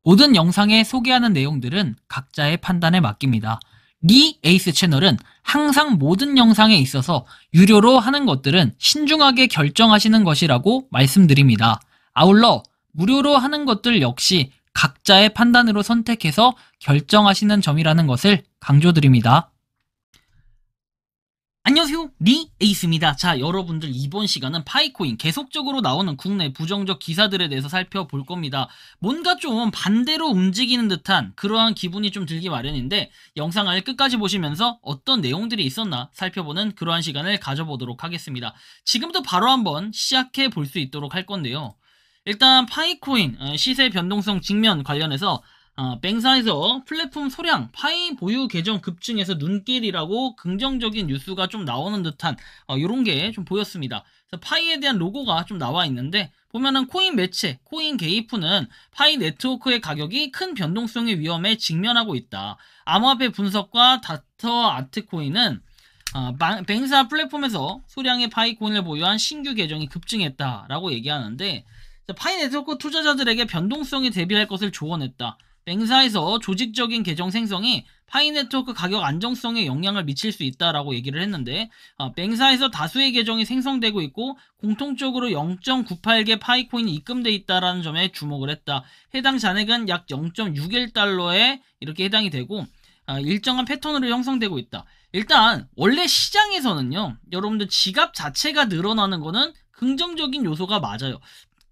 모든 영상에 소개하는 내용들은 각자의 판단에 맡깁니다. 리 에이스 채널은 항상 모든 영상에 있어서 유료로 하는 것들은 신중하게 결정하시는 것이라고 말씀드립니다. 아울러 무료로 하는 것들 역시 각자의 판단으로 선택해서 결정하시는 점이라는 것을 강조드립니다. 안녕하세요, 리 에이스입니다. 자, 여러분들 이번 시간은 파이코인 계속적으로 나오는 국내 부정적 기사들에 대해서 살펴볼 겁니다. 뭔가 좀 반대로 움직이는 듯한 그러한 기분이 좀 들기 마련인데 영상을 끝까지 보시면서 어떤 내용들이 있었나 살펴보는 그러한 시간을 가져보도록 하겠습니다. 지금부터 바로 한번 시작해 볼 수 있도록 할 건데요. 일단 파이코인 시세 변동성 직면 관련해서 뱅사에서 플랫폼 소량 파이 보유 계정 급증에서 눈길이라고 긍정적인 뉴스가 좀 나오는 듯한 이런 게 좀 보였습니다. 그래서 파이에 대한 로고가 좀 나와 있는데 보면은 코인 매체, 코인 게이프는 파이 네트워크의 가격이 큰 변동성의 위험에 직면하고 있다. 암호화폐 분석과 다터 아트코인은 뱅사 플랫폼에서 소량의 파이코인을 보유한 신규 계정이 급증했다라고 얘기하는데 파이 네트워크 투자자들에게 변동성에 대비할 것을 조언했다. 뱅사에서 조직적인 계정 생성이 파이 네트워크 가격 안정성에 영향을 미칠 수 있다라고 얘기를 했는데 뱅사에서 다수의 계정이 생성되고 있고 공통적으로 0.98개 파이코인이 입금돼 있다라는 점에 주목을 했다. 해당 잔액은 약 0.61달러에 이렇게 해당이 되고 일정한 패턴으로 형성되고 있다. 일단 원래 시장에서는요, 여러분들 지갑 자체가 늘어나는 거는 긍정적인 요소가 맞아요.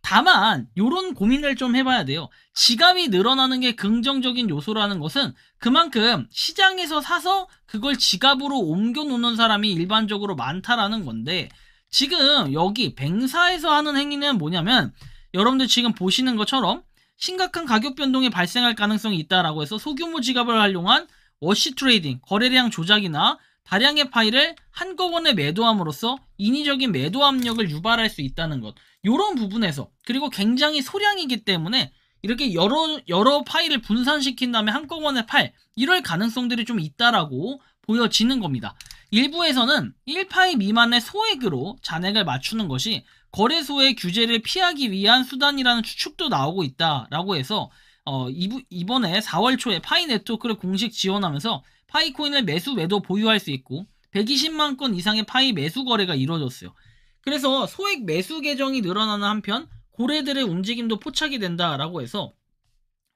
다만 요런 고민을 좀 해봐야 돼요. 지갑이 늘어나는 게 긍정적인 요소라는 것은 그만큼 시장에서 사서 그걸 지갑으로 옮겨 놓는 사람이 일반적으로 많다라는 건데, 지금 여기 뱅사에서 하는 행위는 뭐냐면 여러분들 지금 보시는 것처럼 심각한 가격 변동이 발생할 가능성이 있다라고 해서 소규모 지갑을 활용한 워시 트레이딩, 거래량 조작이나 다량의 파이를 한꺼번에 매도함으로써 인위적인 매도 압력을 유발할 수 있다는 것, 이런 부분에서, 그리고 굉장히 소량이기 때문에 이렇게 여러 파이를 분산시킨 다음에 한꺼번에 팔, 이럴 가능성들이 좀 있다라고 보여지는 겁니다. 일부에서는 1파이 미만의 소액으로 잔액을 맞추는 것이 거래소의 규제를 피하기 위한 수단이라는 추측도 나오고 있다라고 해서 이번에 4월 초에 파이 네트워크를 공식 지원하면서 파이코인을 매수 매도 보유할 수 있고 120만 건 이상의 파이 매수 거래가 이루어졌어요. 그래서 소액 매수 계정이 늘어나는 한편 고래들의 움직임도 포착이 된다라고 해서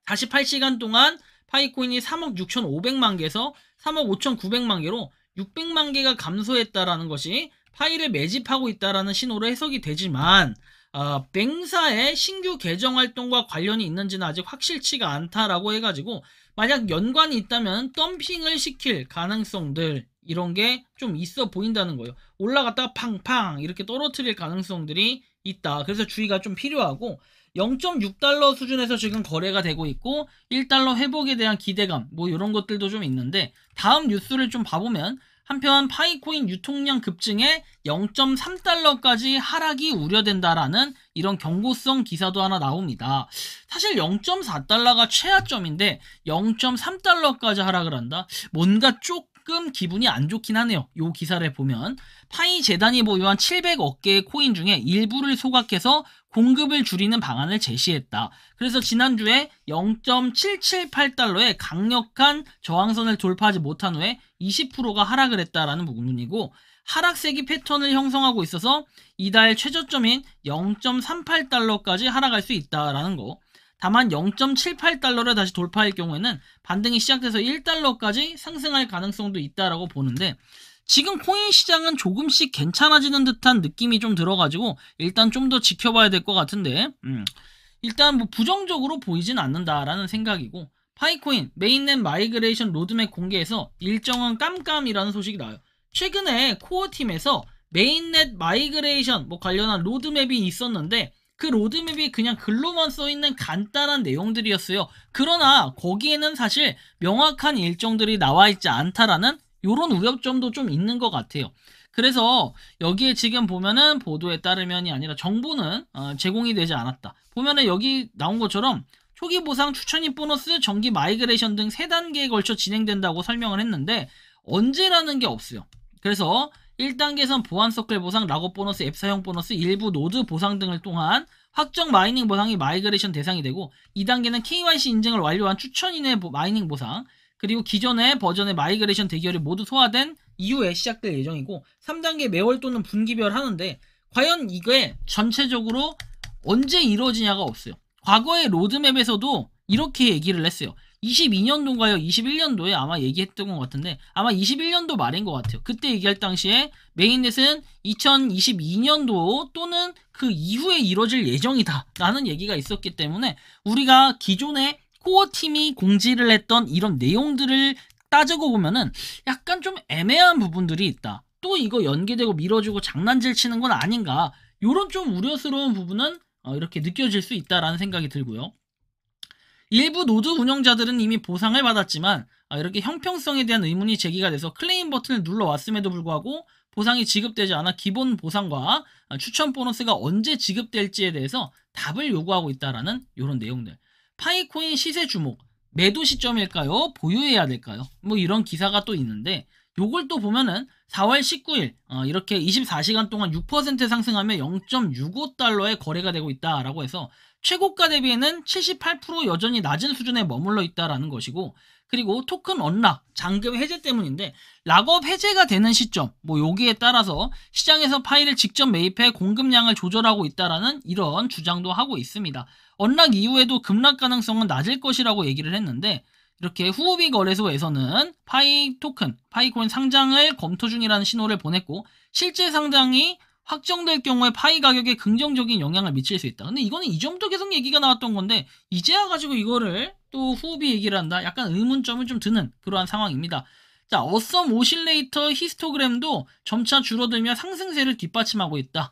48시간 동안 파이코인이 3억 6,500만 개에서 3억 5,900만 개로 600만 개가 감소했다라는 것이 파이를 매집하고 있다라는 신호로 해석이 되지만 뱅사의 신규 계정 활동과 관련이 있는지는 아직 확실치가 않다라고 해가지고 만약 연관이 있다면 덤핑을 시킬 가능성들, 이런 게 좀 있어 보인다는 거예요. 올라갔다가 팡팡 이렇게 떨어뜨릴 가능성들이 있다. 그래서 주의가 좀 필요하고 0.6달러 수준에서 지금 거래가 되고 있고 1달러 회복에 대한 기대감, 뭐 이런 것들도 좀 있는데, 다음 뉴스를 좀 봐보면 한편 파이코인 유통량 급증에 0.3달러까지 하락이 우려된다라는 이런 경고성 기사도 하나 나옵니다. 사실 0.4달러가 최하점인데 0.3달러까지 하락을 한다? 뭔가 조금 기분이 안 좋긴 하네요. 이 기사를 보면 파이 재단이 보유한 700억 개의 코인 중에 일부를 소각해서 공급을 줄이는 방안을 제시했다. 그래서 지난주에 0.778달러의 강력한 저항선을 돌파하지 못한 후에 20%가 하락을 했다라는 부분이고, 하락세기 패턴을 형성하고 있어서 이달 최저점인 0.38달러까지 하락할 수 있다라는 거. 다만 0.78달러를 다시 돌파할 경우에는 반등이 시작돼서 1달러까지 상승할 가능성도 있다라고 보는데, 지금 코인 시장은 조금씩 괜찮아지는 듯한 느낌이 좀 들어가지고 일단 좀 더 지켜봐야 될 것 같은데, 일단 뭐 부정적으로 보이진 않는다라는 생각이고, 파이코인 메인넷 마이그레이션 로드맵 공개에서 일정한 깜깜이라는 소식이 나와요. 최근에 코어팀에서 메인넷 마이그레이션 관련한 로드맵이 있었는데 그 로드맵이 그냥 글로만 써있는 간단한 내용들이었어요. 그러나 거기에는 사실 명확한 일정들이 나와있지 않다라는 요런 우려점도 좀 있는 것 같아요. 그래서 여기에 지금 보면은 보도에 따르면이 아니라 정보는 제공이 되지 않았다. 보면은 여기 나온 것처럼 초기 보상, 추천입 보너스, 정기 마이그레이션 등 3단계에 걸쳐 진행된다고 설명을 했는데 언제라는 게 없어요. 그래서 1단계에선 보안 서클 보상, 락업 보너스, 앱 사용 보너스, 일부 노드 보상 등을 통한 확정 마이닝 보상이 마이그레이션 대상이 되고 2단계는 KYC 인증을 완료한 추천인의 마이닝 보상 그리고 기존의 버전의 마이그레이션 대기열이 모두 소화된 이후에 시작될 예정이고 3단계 매월 또는 분기별 하는데 과연 이게 전체적으로 언제 이루어지냐가 없어요. 과거의 로드맵에서도 이렇게 얘기를 했어요. 22년도인가요? 21년도에 아마 얘기했던 것 같은데 아마 21년도 말인 것 같아요. 그때 얘기할 당시에 메인넷은 2022년도 또는 그 이후에 이루어질 예정이다 라는 얘기가 있었기 때문에 우리가 기존에 코어팀이 공지를 했던 이런 내용들을 따지고 보면은 약간 좀 애매한 부분들이 있다. 또 이거 연기되고 미뤄지고 장난질 치는 건 아닌가 요런 좀 우려스러운 부분은 이렇게 느껴질 수 있다라는 생각이 들고요. 일부 노드 운영자들은 이미 보상을 받았지만 이렇게 형평성에 대한 의문이 제기가 돼서 클레임 버튼을 눌러왔음에도 불구하고 보상이 지급되지 않아 기본 보상과 추천 보너스가 언제 지급될지에 대해서 답을 요구하고 있다라는 이런 내용들. 파이코인 시세 주목, 매도 시점일까요? 보유해야 될까요? 뭐 이런 기사가 또 있는데 요걸 또 보면은 4월 19일 이렇게 24시간 동안 6% 상승하며 0.65달러에 거래가 되고 있다라고 해서 최고가 대비에는 78% 여전히 낮은 수준에 머물러 있다라는 것이고 그리고 토큰 언락, 잔금 해제 때문인데 락업 해제가 되는 시점 뭐 여기에 따라서 시장에서 파일을 직접 매입해 공급량을 조절하고 있다라는 이런 주장도 하고 있습니다. 언락 이후에도 급락 가능성은 낮을 것이라고 얘기를 했는데 이렇게 후오비 거래소에서는 파이 토큰, 파이코인 상장을 검토 중이라는 신호를 보냈고 실제 상장이 확정될 경우에 파이 가격에 긍정적인 영향을 미칠 수 있다. 근데 이거는 이 정도 계속 얘기가 나왔던 건데 이제야 가지고 이거를 또 후오비 얘기를 한다. 약간 의문점을 좀 드는 그러한 상황입니다. 자, 어썸 오실레이터 히스토그램도 점차 줄어들며 상승세를 뒷받침하고 있다.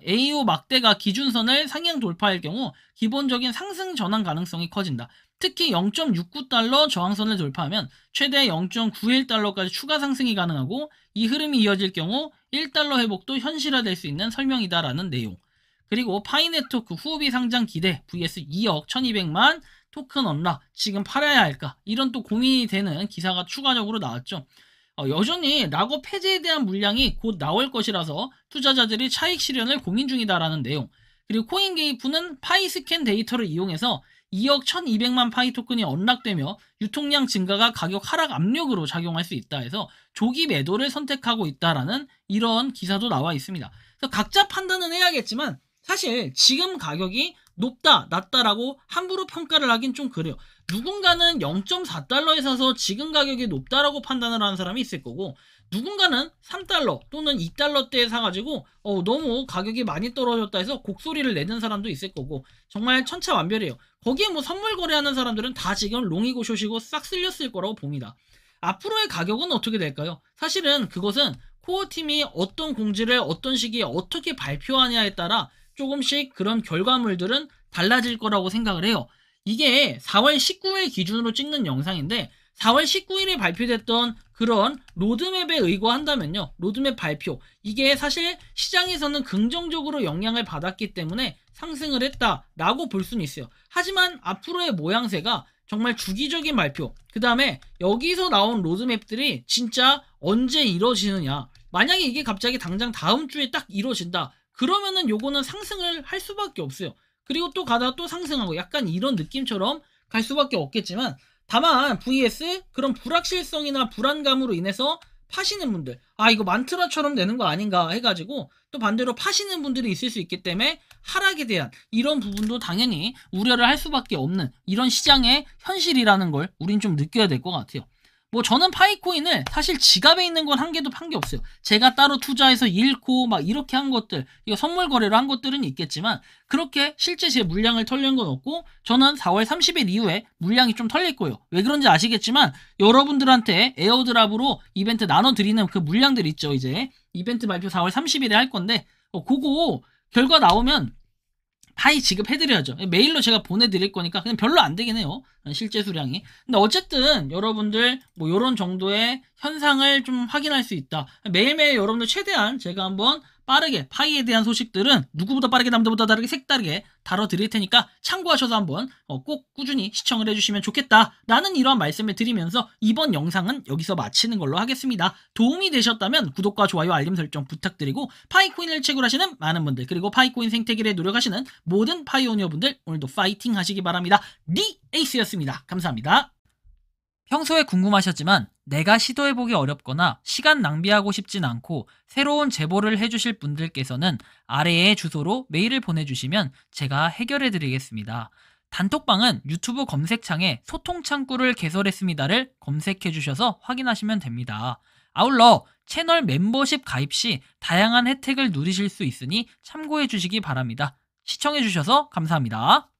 AO 막대가 기준선을 상향 돌파할 경우 기본적인 상승 전환 가능성이 커진다. 특히 0.69달러 저항선을 돌파하면 최대 0.91달러까지 추가 상승이 가능하고 이 흐름이 이어질 경우 1달러 회복도 현실화될 수 있는 설명이다라는 내용. 그리고 파이네트워크 후오비 상장 기대 vs 2억 1200만 토큰 언락 지금 팔아야 할까 이런 또 고민이 되는 기사가 추가적으로 나왔죠. 여전히 락업 해제에 대한 물량이 곧 나올 것이라서 투자자들이 차익 실현을 고민 중이다라는 내용. 그리고 코인게이프는 파이 스캔 데이터를 이용해서 2억 1200만 파이 토큰이 언락되며 유통량 증가가 가격 하락 압력으로 작용할 수 있다 해서 조기 매도를 선택하고 있다라는 이런 기사도 나와 있습니다. 그래서 각자 판단은 해야겠지만 사실 지금 가격이 높다, 낮다라고 함부로 평가를 하긴 좀 그래요. 누군가는 0.4달러에 사서 지금 가격이 높다라고 판단을 하는 사람이 있을 거고 누군가는 3달러 또는 2달러대에 사가지고 너무 가격이 많이 떨어졌다 해서 곡소리를 내는 사람도 있을 거고 정말 천차만별이에요. 거기에 뭐 선물 거래하는 사람들은 다 지금 롱이고 숏이고 싹 쓸렸을 거라고 봅니다. 앞으로의 가격은 어떻게 될까요? 사실은 그것은 코어팀이 어떤 공지를 어떤 시기에 어떻게 발표하냐에 따라 조금씩 그런 결과물들은 달라질 거라고 생각을 해요. 이게 4월 19일 기준으로 찍는 영상인데 4월 19일에 발표됐던 그런 로드맵에 의거한다면요. 로드맵 발표. 이게 사실 시장에서는 긍정적으로 영향을 받았기 때문에 상승을 했다라고 볼 수는 있어요. 하지만 앞으로의 모양새가 정말 주기적인 발표. 그 다음에 여기서 나온 로드맵들이 진짜 언제 이루어지느냐. 만약에 이게 갑자기 당장 다음 주에 딱 이루어진다. 그러면은 요거는 상승을 할 수밖에 없어요. 그리고 또 가다가 또 상승하고 약간 이런 느낌처럼 갈 수밖에 없겠지만 다만 vs 그런 불확실성이나 불안감으로 인해서 파시는 분들 이거 만트라처럼 되는 거 아닌가 해가지고 또 반대로 파시는 분들이 있을 수 있기 때문에 하락에 대한 이런 부분도 당연히 우려를 할 수밖에 없는 이런 시장의 현실이라는 걸 우린 좀 느껴야 될 것 같아요. 뭐 저는 파이코인을 사실 지갑에 있는 건 한 개도 판 게 없어요. 제가 따로 투자해서 잃고 막 이렇게 한 것들, 이거 선물 거래로 한 것들은 있겠지만 그렇게 실제 제 물량을 털린 건 없고 저는 4월 30일 이후에 물량이 좀 털릴 거예요. 왜 그런지 아시겠지만 여러분들한테 에어드랍으로 이벤트 나눠드리는 그 물량들 있죠. 이제 이벤트 발표 4월 30일에 할 건데 그거 결과 나오면 파이 지급해드려야죠. 메일로 제가 보내드릴 거니까 그냥 별로 안 되긴 해요. 실제 수량이. 근데 어쨌든 여러분들 뭐 요런 정도의 현상을 좀 확인할 수 있다. 매일매일 여러분들 최대한 제가 한번 빠르게 파이에 대한 소식들은 누구보다 빠르게 남들보다 다르게 색다르게 다뤄드릴 테니까 참고하셔서 한번 꼭 꾸준히 시청을 해주시면 좋겠다라는 이러한 말씀을 드리면서 이번 영상은 여기서 마치는 걸로 하겠습니다. 도움이 되셨다면 구독과 좋아요 알림 설정 부탁드리고 파이코인을 채굴하시는 많은 분들 그리고 파이코인 생태계를 노력하시는 모든 파이오니어분들 오늘도 파이팅 하시기 바랍니다. 리 에이스였습니다. 감사합니다. 평소에 궁금하셨지만 내가 시도해보기 어렵거나 시간 낭비하고 싶진 않고 새로운 제보를 해주실 분들께서는 아래의 주소로 메일을 보내주시면 제가 해결해드리겠습니다. 단톡방은 유튜브 검색창에 소통창구를 개설했습니다를 검색해주셔서 확인하시면 됩니다. 아울러 채널 멤버십 가입 시 다양한 혜택을 누리실 수 있으니 참고해주시기 바랍니다. 시청해주셔서 감사합니다.